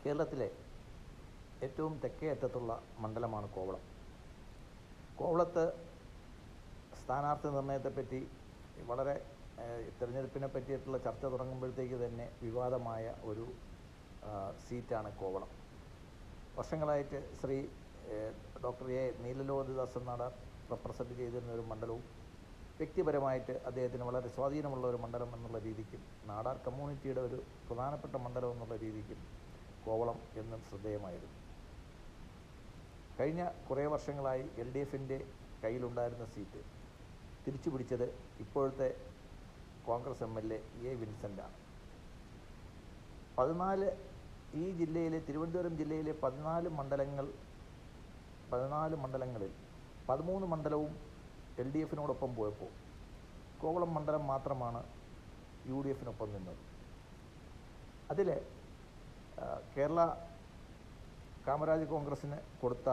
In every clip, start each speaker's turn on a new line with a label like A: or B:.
A: കേരളത്തിലെ ഏറ്റവും തെക്കേ അറ്റത്തുള്ള മണ്ഡലമാണ് കോവളം. കോവളത്ത് സ്ഥാനാർത്ഥി നിർണയത്തെപ്പറ്റി വളരെ തിരഞ്ഞെടുപ്പിനെ പറ്റിയിട്ടുള്ള ചർച്ച തുടങ്ങുമ്പോഴത്തേക്ക് തന്നെ വിവാദമായ ഒരു സീറ്റാണ് കോവളം. വർഷങ്ങളായിട്ട് Shri doctor A Neelalohithadas Nadar represent ചെയ്തിരുന്ന ഒരു മണ്ഡലവും വ്യക്തിപരമായിട്ട് അദ്ദേഹത്തിന് വളരെ സ്വാധീനമുള്ള ഒരു മണ്ഡലം എന്നുള്ള രീതിക്കും നാടാർ കമ്മ്യൂണിറ്റിയുടെ ഒരു പ്രധാനപ്പെട്ട മണ്ഡലം എന്നുള്ള രീതിക്കും കോവളം എന്നും ശ്രദ്ധേയമായിരുന്നു. കഴിഞ്ഞ കുറേ വർഷങ്ങളായി LDFൻ്റെ കയ്യിലുണ്ടായിരുന്ന സീറ്റ് തിരിച്ചു പിടിച്ചത് ഇപ്പോഴത്തെ കോൺഗ്രസ് MLA എ വിൻസെൻ്റാണ്. 14 ഈ ജില്ലയിലെ തിരുവനന്തപുരം ജില്ലയിലെ 14 മണ്ഡലങ്ങളിൽ 13 മണ്ഡലവും LDFനോടൊപ്പം പോയപ്പോൾ കോവളം മണ്ഡലം മാത്രമാണ് UDFനൊപ്പം നിന്നത്. അതിൽ കേരള കാമരാജ് കോൺഗ്രസ്സിന് കൊടുത്ത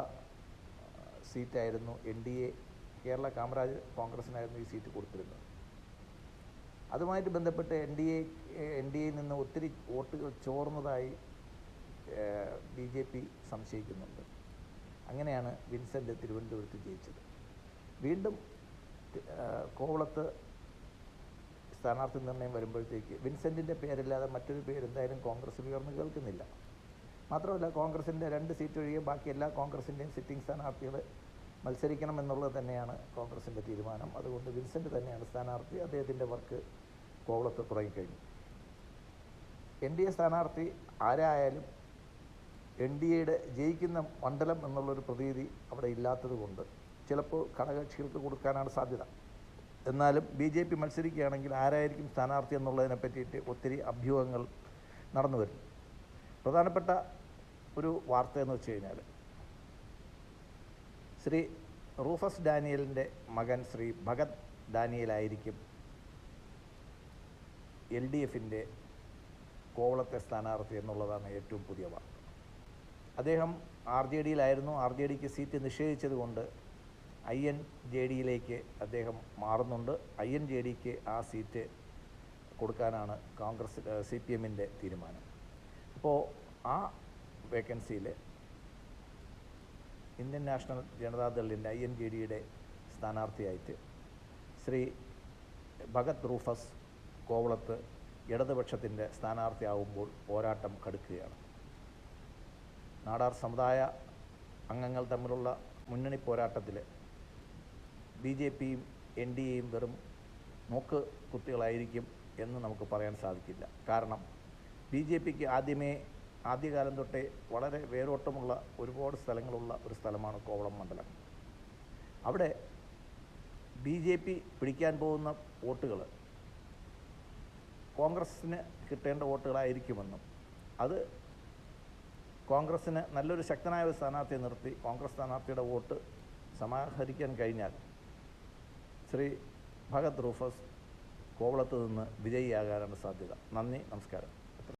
A: സീറ്റായിരുന്നു NDA. കേരള കാമരാജ് കോൺഗ്രസ്സിനായിരുന്നു ഈ സീറ്റ് കൊടുത്തിരുന്നത്. അതുമായിട്ട് ബന്ധപ്പെട്ട് NDAയിൽ നിന്ന് ഒത്തിരി വോട്ടുകൾ ചോർന്നതായി BJP സംശയിക്കുന്നുണ്ട്. അങ്ങനെയാണ് വിൻസെൻ്റ് തിരുവനന്തപുരത്ത് ജയിച്ചത്. വീണ്ടും കോവളത്ത് സ്ഥാനാർത്ഥി നിർണയം വരുമ്പോഴത്തേക്ക് വിൻസെൻറ്റിൻ്റെ പേരില്ലാതെ മറ്റൊരു പേര് എന്തായാലും കോൺഗ്രസ്സിൽ ഉയർന്നു കേൾക്കുന്നില്ല. മാത്രമല്ല, കോൺഗ്രസിൻ്റെ 2 സീറ്റ് ഒഴികെ ബാക്കി എല്ലാ കോൺഗ്രസിൻ്റെയും സിറ്റിംഗ് സ്ഥാനാർത്ഥികൾ മത്സരിക്കണം എന്നുള്ളത് തന്നെയാണ് കോൺഗ്രസിൻ്റെ തീരുമാനം. അതുകൊണ്ട് വിൻസെൻ്റ് തന്നെയാണ് സ്ഥാനാർത്ഥി. അദ്ദേഹത്തിൻ്റെ വർക്ക് കോവളത്ത് തുടങ്ങിക്കഴിഞ്ഞു. NDA സ്ഥാനാർത്ഥി ആരായാലും NDAയുടെ ജയിക്കുന്ന മണ്ഡലം എന്നുള്ളൊരു പ്രതീതി അവിടെ ഇല്ലാത്തത് കൊണ്ട് ചിലപ്പോൾ ഘടകകക്ഷികൾക്ക് കൊടുക്കാനാണ് സാധ്യത. എന്നാലും BJP മത്സരിക്കുകയാണെങ്കിൽ ആരായിരിക്കും സ്ഥാനാർത്ഥി എന്നുള്ളതിനെ പറ്റിയിട്ട് ഒത്തിരി അഭ്യൂഹങ്ങൾ നടന്നു വരുന്നു. പ്രധാനപ്പെട്ട ഒരു വാർത്ത എന്ന് വെച്ച് കഴിഞ്ഞാൽ ശ്രീ റൂഫസ് ഡാനിയലിൻ്റെ മകൻ ശ്രീ ഭഗത് ഡാനിയലായിരിക്കും LDFൻ്റെ കോവളത്തെ സ്ഥാനാർത്ഥി എന്നുള്ളതാണ് ഏറ്റവും പുതിയ വാർത്ത. അദ്ദേഹം RJDയിലായിരുന്നു. RJDക്ക് സീറ്റ് നിഷേധിച്ചതുകൊണ്ട് INJDയിലേക്ക് അദ്ദേഹം മാറുന്നുണ്ട്. INJDക്ക് ആ സീറ്റ് കൊടുക്കാനാണ് CPMൻ്റെ തീരുമാനം. അപ്പോൾ ആ വേക്കൻസിയിൽ ഇന്ത്യൻ നാഷണൽ ജനതാദളിൻ്റെ INJDയുടെ സ്ഥാനാർത്ഥിയായിട്ട് ശ്രീ ഭഗത് റൂഫസ് കോവളത്ത് ഇടതുപക്ഷത്തിൻ്റെ സ്ഥാനാർത്ഥിയാവുമ്പോൾ പോരാട്ടം കടുക്കുകയാണ്. നാടാർ സമുദായ അംഗങ്ങൾ തമ്മിലുള്ള മുന്നണി പോരാട്ടത്തിൽ BJPയും NDAയും വെറും നോക്ക് കുത്തികളായിരിക്കും എന്ന് നമുക്ക് പറയാൻ സാധിക്കില്ല. കാരണം BJPക്ക് ആദ്യകാലം തൊട്ടേ വളരെ വേരോട്ടമുള്ള ഒരുപാട് സ്ഥലങ്ങളുള്ള ഒരു സ്ഥലമാണ് കോവളം മണ്ഡലം. അവിടെ BJP പിടിക്കാൻ പോകുന്ന വോട്ടുകൾ കോൺഗ്രസ്സിന് കിട്ടേണ്ട വോട്ടുകളായിരിക്കുമെന്നും അത് കോൺഗ്രസ്സിന് നല്ലൊരു ശക്തനായ ഒരു സ്ഥാനാർത്ഥിയെ നിർത്തി കോൺഗ്രസ് സ്ഥാനാർത്ഥിയുടെ വോട്ട് സമാഹരിക്കാൻ കഴിഞ്ഞാൽ ശ്രീ ഭഗത് റൂഫസ് കോവളത്ത് നിന്ന് വിജയിയാകാനാണ് സാധ്യത. നന്ദി, നമസ്കാരം.